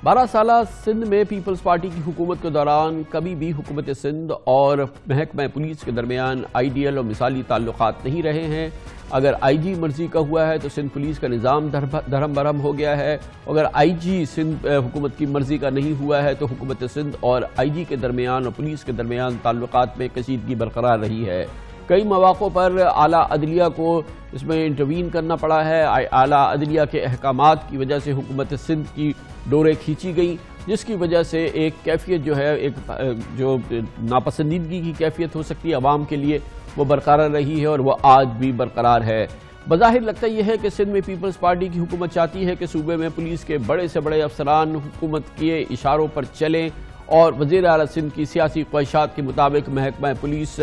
12 سالہ سندھ میں Peoples party کی حکومت کے دوران کبھی بھی حکومت سندھ اور محکمہ پولیس کے درمیان آئیڈیل اور مثالی تعلقات نہیں رہے ہیں۔ اگر آئی جی مرضی کا ہوا ہے تو سندھ پولیس کا نظام دھرم برہم ہو گیا ہے، اگر آئی جی سندھ حکومت کی مرضی کا نہیں ہوا ہے تو حکومت سندھ اور آئی جی کے درمیان اور پولیس کے درمیان تعلقات میں کشیدگی برقرار رہی ہے۔ کئی مواقع پر اعلیٰ عدلیہ کو اس میں انٹروین کرنا پڑا ہے۔ اعلیٰ عدلیہ کے احکامات کی وجہ سے حکومت سندھ کی ڈوریں کھینچی گئیں، جس کی وجہ سے ایک کیفیت جو ہے، ایک جو ناپسندیدگی کی کیفیت ہو سکتی ہے عوام کے لیے، وہ برقرار رہی ہے اور وہ آج بھی برقرار ہے۔ بظاہر لگتا یہ ہے کہ سندھ میں پیپلز پارٹی کی حکومت چاہتی ہے کہ صوبے میں پولیس کے بڑے سے بڑے افسران حکومت کے اشاروں پر چلیں اور وزیر اعلیٰ سندھ کی سیاسی خواہشات کے مطابق محکمہ پولیس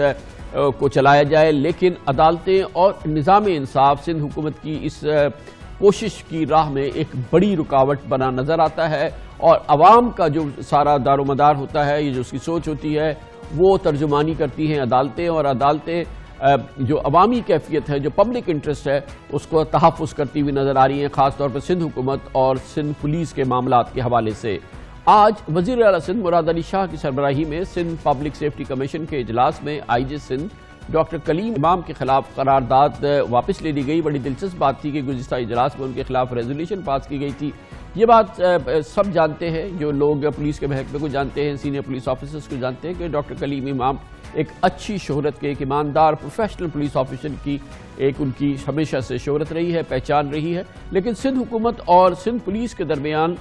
کو چلایا جائے، لیکن عدالتیں اور نظام انصاف سندھ حکومت کی اس کوشش کی راہ میں ایک بڑی رکاوٹ بنا نظر آتا ہے، اور عوام کا جو سارا دار و مدار ہوتا ہے، یہ جو اس کی سوچ ہوتی ہے، وہ ترجمانی کرتی ہیں عدالتیں، اور عدالتیں جو عوامی کیفیت ہے، جو پبلک انٹرسٹ ہے، اس کو تحفظ کرتی ہوئی نظر آ رہی ہیں، خاص طور پر سندھ حکومت اور سندھ پولیس کے معاملات کے حوالے سے۔ آج وزیر اعلیٰ سندھ مراد علی شاہ کی سربراہی میں سندھ پبلک سیفٹی کمیشن کے اجلاس میں آئی جی سندھ ڈاکٹر کلیم امام کے خلاف قرارداد واپس لے لی گئی۔ بڑی دلچسپ بات تھی کہ گزشتہ اجلاس میں ان کے خلاف ریزولوشن پاس کی گئی تھی۔ یہ بات سب جانتے ہیں، جو لوگ پولیس کے محکمے کو جانتے ہیں، سینئر پولیس آفیسرز کو جانتے ہیں، کہ ڈاکٹر کلیم امام ایک اچھی شہرت کے، ایک ایماندار پروفیشنل پولیس آفیسر کی ایک ان کی ہمیشہ سے شہرت رہی ہے، پہچان رہی ہے۔ لیکن سندھ حکومت اور سندھ پولیس کے درمیان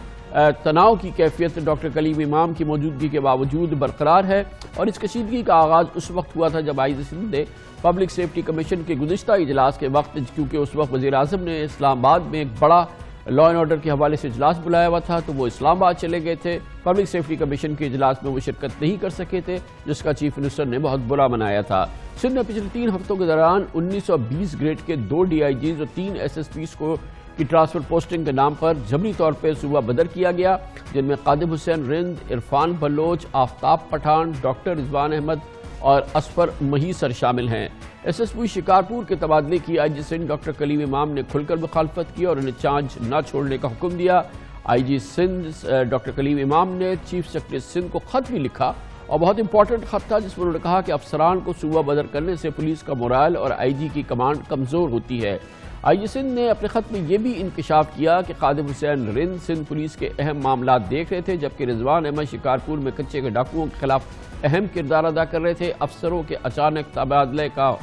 تناؤ کی کیفیت ڈاکٹر کلیم امام کی موجودگی کے باوجود برقرار ہے، اور اس کشیدگی کا آغاز اس وقت ہوا تھا جب آئی جی سندھ نے پبلک سیفٹی کمیشن کے گزشتہ اجلاس کے وقت، کیونکہ اس وقت وزیر اعظم نے اسلام آباد میں ایک بڑا لا اینڈ آرڈر کے حوالے سے اجلاس بلایا ہوا تھا، تو وہ اسلام آباد چلے گئے تھے۔ پبلک سیفٹی کمیشن کے اجلاس میں وہ شرکت نہیں کر سکے تھے، جس کا چیف منسٹر نے بہت برا منایا تھا۔ سندھ میں پچھلے 3 ہفتوں کے دوران 1920 گریڈ کے 2 ڈی آئی جیز اور 3 ایس ایس پیز کو کی ٹرانسفر پوسٹنگ کے نام پر جبری طور پہ صوبہ بدر کیا گیا، جن میں قادم حسین رند، عرفان بلوچ، آفتاب پٹھان، ڈاکٹر رضوان احمد اور اصفر مہیسر شامل ہیں۔ ایس ایس پی شکارپور کے تبادلے کی آئی جی سندھ ڈاکٹر کلیم امام نے کھل کر مخالفت کی اور انہیں چارج نہ چھوڑنے کا حکم دیا۔ آئی جی سندھ ڈاکٹر کلیم امام نے چیف سیکرٹری سندھ کو خط بھی لکھا، اور بہت امپورٹنٹ خط تھا، جس میں انہوں نے کہا کہ افسران کو صوبہ بدر کرنے سے پولیس کا مورال اور آئی جی کی کمانڈ کمزور ہوتی ہے۔ آئی جی سندھ نے اپنے خط میں یہ بھی انکشاف کیا کہ قادم حسین رند سندھ پولیس کے اہم معاملات دیکھ رہے تھے، جبکہ رضوان احمد شکارپور میں کچے کے ڈاکوؤں کے خلاف اہم کردار ادا کر رہے تھے۔ افسروں کے اچانک تبادلے کا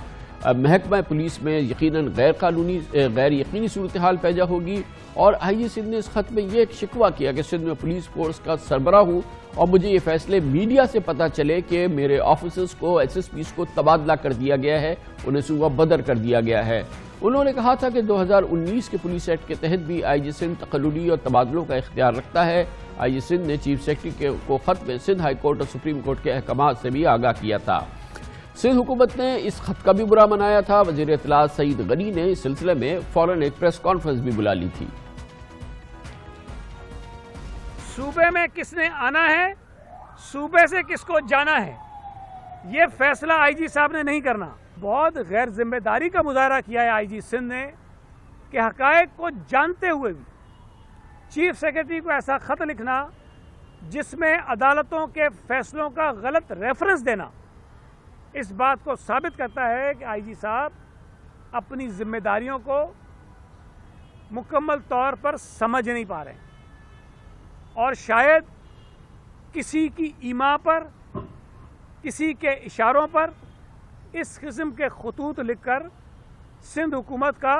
محکمہ پولیس میں یقیناً غیر یقینی صورتحال پیدا ہوگی، اور آئی جی سندھ نے اس خط میں یہ ایک شکوہ کیا کہ سندھ میں پولیس فورس کا سربراہ ہوں اور مجھے یہ فیصلے میڈیا سے پتہ چلے کہ میرے آفیسرز کو، ایس ایس پیز کو تبادلہ کر دیا گیا ہے، انہیں صوبہ بدر کر دیا گیا ہے۔ انہوں نے کہا تھا کہ 2019 کے پولیس ایکٹ کے تحت بھی آئی جی سندھ تقلدی اور تبادلوں کا اختیار رکھتا ہے۔ آئی جی سندھ نے چیف سیکرٹری کو خط میں سندھ ہائی کورٹ اور سپریم کورٹ کے احکامات سے بھی آگاہ کیا تھا۔ سندھ حکومت نے اس خط کا بھی برا منایا تھا۔ وزیر اطلاعات سعید غنی نے اس سلسلے میں فوراً ایک پریس کانفرنس بھی بلا لی تھی۔ صوبے میں کس نے آنا ہے، صوبے سے کس کو جانا ہے، یہ فیصلہ آئی جی صاحب نے نہیں کرنا۔ بہت غیر ذمہ داری کا مظاہرہ کیا ہے آئی جی سندھ نے، کہ حقائق کو جانتے ہوئے بھی چیف سیکرٹری کو ایسا خط لکھنا جس میں عدالتوں کے فیصلوں کا غلط ریفرنس دینا، اس بات کو ثابت کرتا ہے کہ آئی جی صاحب اپنی ذمہ داریوں کو مکمل طور پر سمجھ نہیں پا رہے، اور شاید کسی کی ایما پر، کسی کے اشاروں پر اس قسم کے خطوط لکھ کر سندھ حکومت کا،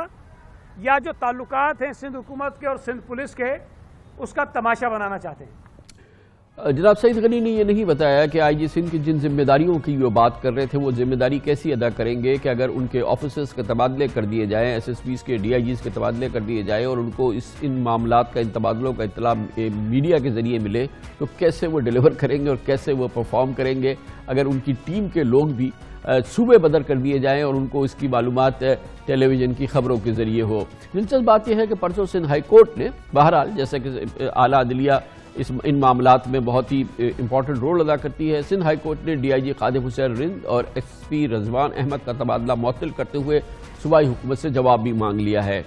یا جو تعلقات ہیں سندھ حکومت کے اور سندھ پولیس کے، اس کا تماشا بنانا چاہتے ہیں۔ جناب سعید غنی نے یہ نہیں بتایا کہ آئی جی سندھ کی جن ذمہ داریوں کی وہ بات کر رہے تھے، وہ ذمہ داری کیسی ادا کریں گے کہ اگر ان کے آفیسرز کے تبادلے کر دیے جائیں، ایس ایس پیز کے، ڈی آئی جیز کے تبادلے کر دیے جائیں، اور ان کو ان معاملات کا، ان تبادلوں کا اطلاع میڈیا کے ذریعے ملے، تو کیسے وہ ڈیلیور کریں گے اور کیسے وہ پرفارم کریں گے اگر ان کی ٹیم کے لوگ بھی صوبے بدر کر دیے جائیں اور ان کو اس کی معلومات ٹیلی ویژن کی خبروں کے ذریعے ہو۔ دلچسپ بات یہ ہے کہ پرسوں سندھ ہائی کورٹ نے بہرحال، جیسا کہ اعلیٰ عدلیہ ان معاملات میں بہت ہی امپورٹنٹ رول ادا کرتی ہے، سندھ ہائی کورٹ نے ڈی آئی جی قادم حسین رند اور ایس پی رضوان احمد کا تبادلہ معطل کرتے ہوئے صوبائی حکومت سے جواب بھی مانگ لیا ہے۔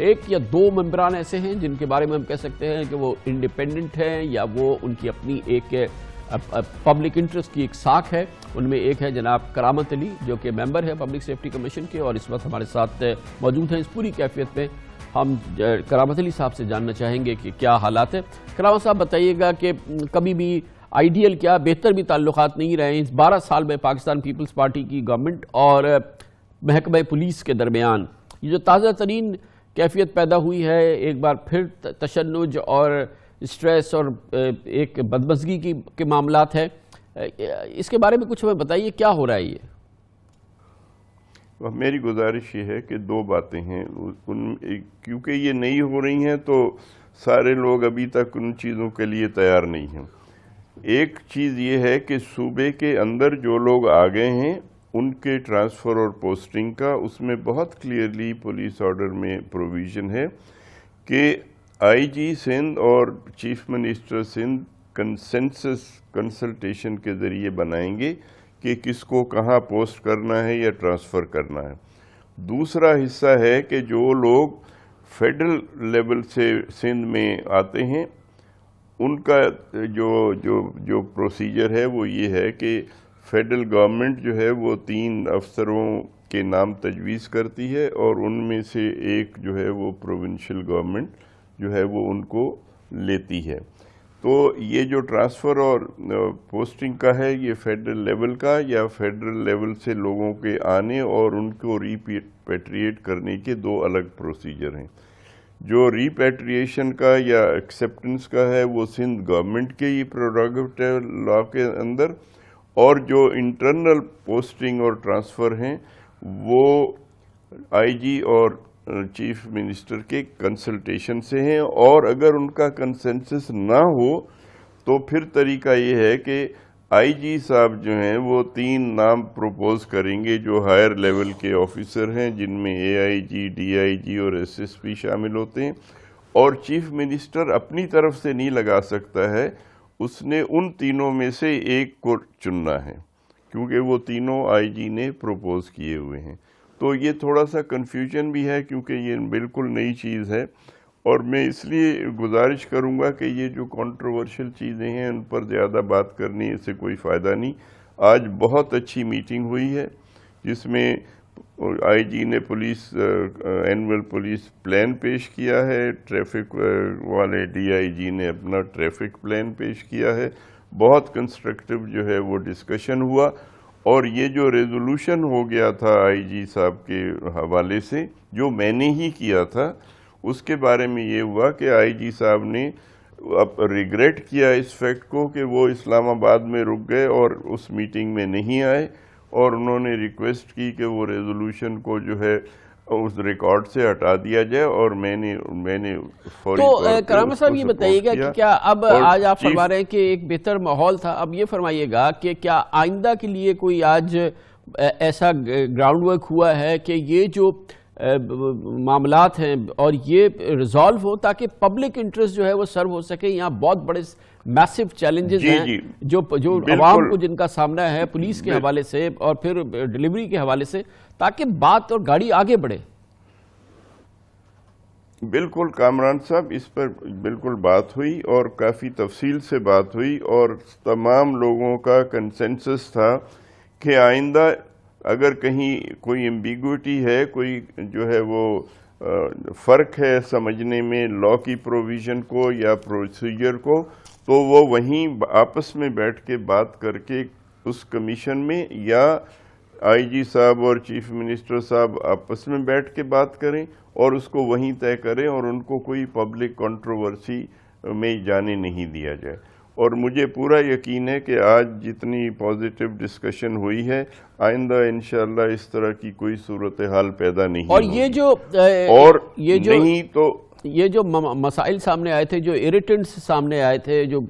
ایک یا دو ممبران ایسے ہیں جن کے بارے میں ہم کہہ سکتے ہیں کہ وہ انڈیپینڈنٹ ہیں یا وہ ان کی اپنی ایک پبلک انٹرسٹ کی ایک ساکھ ہے. ان میں ایک ہے جناب کرامت علی جو کہ ممبر ہے پبلک سیفٹی کمیشن کے اور اس وقت ہمارے ساتھ موجود ہیں. اس پوری کیفیت میں ہم کرامت علی صاحب سے جاننا چاہیں گے کہ کیا حالات ہیں. کرامت صاحب بتائیے گا کہ کبھی بھی آئیڈیل کیا بہتر بھی تعلقات نہیں رہے اس 12 سال میں پاکستان پیپلز پارٹی کی گورنمنٹ اور محکمہ پولیس کے درمیان. یہ جو تازہ ترین کیفیت پیدا ہوئی ہے ایک بار پھر تشنج اور اسٹریس اور ایک بدمزگی کے معاملات ہیں, اس کے بارے میں کچھ ہمیں بتائیے کیا ہو رہا ہے. یہ میری گزارش یہ ہے کہ دو باتیں ہیں, کیونکہ یہ نہیں ہو رہی ہیں تو سارے لوگ ابھی تک ان چیزوں کے لیے تیار نہیں ہیں. ایک چیز یہ ہے کہ صوبے کے اندر جو لوگ آ گئے ہیں ان کے ٹرانسفر اور پوسٹنگ کا اس میں بہت کلیئرلی پولیس آرڈر میں پروویژن ہے کہ آئی جی سندھ اور چیف منسٹر سندھ کنسلٹیشن کے ذریعے بنائیں گے کہ کس کو کہاں پوسٹ کرنا ہے یا ٹرانسفر کرنا ہے. دوسرا حصہ ہے کہ جو لوگ فیڈرل لیول سے سندھ میں آتے ہیں ان کا جو پروسیجر ہے وہ یہ ہے کہ فیڈرل گورنمنٹ جو ہے وہ 3 افسروں کے نام تجویز کرتی ہے اور ان میں سے ایک جو ہے وہ پروونشل گورنمنٹ جو ہے وہ ان کو لیتی ہے. تو یہ جو ٹرانسفر اور پوسٹنگ کا ہے یہ فیڈرل لیول کا یا فیڈرل لیول سے لوگوں کے آنے اور ان کو ریپیٹریٹ کرنے کے 2 الگ پروسیجر ہیں. جو ریپیٹریشن کا یا ایکسیپٹنس کا ہے وہ سندھ گورنمنٹ کے ہی پروگیٹو لا کے اندر, اور جو انٹرنل پوسٹنگ اور ٹرانسفر ہیں وہ آئی جی اور چیف منسٹر کے کنسلٹیشن سے ہیں. اور اگر ان کا کنسنسس نہ ہو تو پھر طریقہ یہ ہے کہ آئی جی صاحب جو ہیں وہ 3 نام پروپوز کریں گے جو ہائر لیول کے آفیسر ہیں جن میں اے آئی جی, ڈی آئی جی اور ایس ایس پی شامل ہوتے ہیں, اور چیف منسٹر اپنی طرف سے نہیں لگا سکتا ہے, اس نے ان تینوں میں سے ایک کو چننا ہے کیونکہ وہ تینوں آئی جی نے پروپوز کیے ہوئے ہیں. تو یہ تھوڑا سا کنفیوژن بھی ہے کیونکہ یہ بالکل نئی چیز ہے, اور میں اس لیے گزارش کروں گا کہ یہ جو کنٹروورشل چیزیں ہیں ان پر زیادہ بات کرنے سے کوئی فائدہ نہیں. آج بہت اچھی میٹنگ ہوئی ہے جس میں آئی جی نے اینول پولیس پلان پیش کیا ہے, ٹریفک والے ڈی آئی جی نے اپنا ٹریفک پلان پیش کیا ہے. بہت کنسٹرکٹیو جو ہے وہ ڈسکشن ہوا, اور یہ جو ریزولوشن ہو گیا تھا آئی جی صاحب کے حوالے سے جو میں نے ہی کیا تھا, اس کے بارے میں یہ ہوا کہ آئی جی صاحب نے اب ریگریٹ کیا اس فیکٹ کو کہ وہ اسلام آباد میں رک گئے اور اس میٹنگ میں نہیں آئے, اور انہوں نے ریکویسٹ کی کہ وہ ریزولوشن کو جو ہے اس ریکارڈ سے ہٹا دیا جائے, اور میں نے فوری تو کرامت صاحب یہ بتائیے گا کہ کیا اب آج آپ فرما رہے ہیں کہ ایک بہتر ماحول تھا, اب یہ فرمائیے گا کہ کیا آئندہ کے لیے کوئی آج ایسا گراؤنڈ ورک ہوا ہے کہ یہ جو معاملات ہیں اور یہ ریزالو ہو تاکہ پبلک انٹرسٹ جو ہے وہ سرو ہو سکے؟ یہاں بہت بڑے میسو چیلنجز ہیں جو عوام کو جن کا سامنا ہے پولیس کے حوالے سے اور پھر ڈیلیوری کے حوالے سے, تاکہ بات اور گاڑی آگے بڑھے. بالکل کامران صاحب, اس پر بالکل بات ہوئی اور کافی تفصیل سے بات ہوئی, اور تمام لوگوں کا کنسنسس تھا کہ آئندہ اگر کہیں کوئی ایمبیگوٹی ہے, کوئی جو ہے وہ فرق ہے سمجھنے میں لا کی پروویژن کو یا پروسیجر کو, تو وہ وہیں آپس میں بیٹھ کے بات کر کے اس کمیشن میں یا آئی جی صاحب اور چیف منسٹر صاحب آپس میں بیٹھ کے بات کریں اور اس کو وہیں طے کریں, اور ان کو کوئی پبلک کنٹروورسی میں جانے نہیں دیا جائے. اور مجھے پورا یقین ہے کہ آج جتنی پازیٹیو ڈسکشن ہوئی ہے آئندہ انشاءاللہ اس طرح کی کوئی صورتحال پیدا نہیں اور ہوگی. یہ جو مسائل سامنے آئے تھے, جو ایریٹنٹس سامنے آئے تھے, جو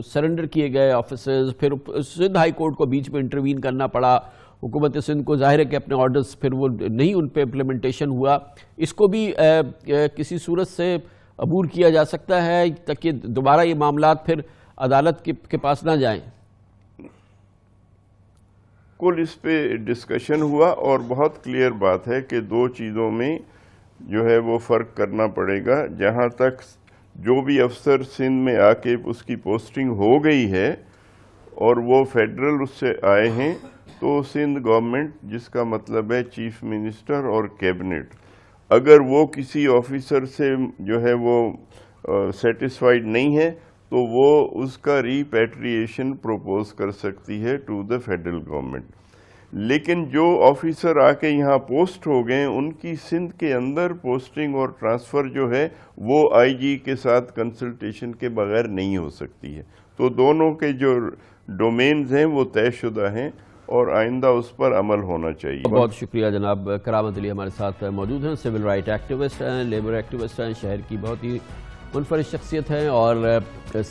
سرنڈر کیے گئے آفیسرز, پھر سندھ ہائی کورٹ کو بیچ میں انٹروین کرنا پڑا, حکومت سندھ کو ظاہر ہے کہ اپنے آرڈرز پھر وہ نہیں ان پہ امپلیمنٹیشن ہوا, اس کو بھی کسی صورت سے عبور کیا جا سکتا ہے تاکہ دوبارہ یہ معاملات پھر عدالت کے پاس نہ جائیں. کل اس پہ ڈسکشن ہوا اور بہت کلیئر بات ہے کہ 2 چیزوں میں جو ہے وہ فرق کرنا پڑے گا. جہاں تک جو بھی افسر سندھ میں آ کے اس کی پوسٹنگ ہو گئی ہے اور وہ فیڈرل اس سے آئے ہیں تو سندھ گورنمنٹ, جس کا مطلب ہے چیف منسٹر اور کیبنٹ, اگر وہ کسی آفیسر سے جو ہے وہ سیٹسفائیڈ نہیں ہے تو وہ اس کا ریپیٹریشن پروپوز کر سکتی ہے ٹو دا فیڈرل گورنمنٹ. لیکن جو آفیسر آ کے یہاں پوسٹ ہو گئے ان کی سندھ کے اندر پوسٹنگ اور ٹرانسفر جو ہے وہ آئی جی کے ساتھ کنسلٹیشن کے بغیر نہیں ہو سکتی ہے. تو دونوں کے جو ڈومینز ہیں وہ طے شدہ ہیں اور آئندہ اس پر عمل ہونا چاہیے. بہت شکریہ جناب. کرامت علی ہمارے ساتھ موجود ہیں, سول رائٹ ایکٹیوسٹ ہیں, لیبر ایکٹیوسٹ ہیں, شہر کی بہت ہی منفرد شخصیت ہیں اور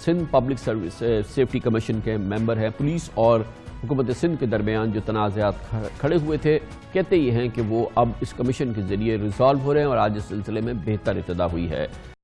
Sindh public service safety commission کے ممبر ہیں. پولیس اور حکومت سندھ کے درمیان جو تنازعات کھڑے ہوئے تھے, کہتے یہ ہیں کہ وہ اب اس کمیشن کے ذریعے ریزالو ہو رہے ہیں اور آج اس سلسلے میں بہتر ابتدا ہوئی ہے.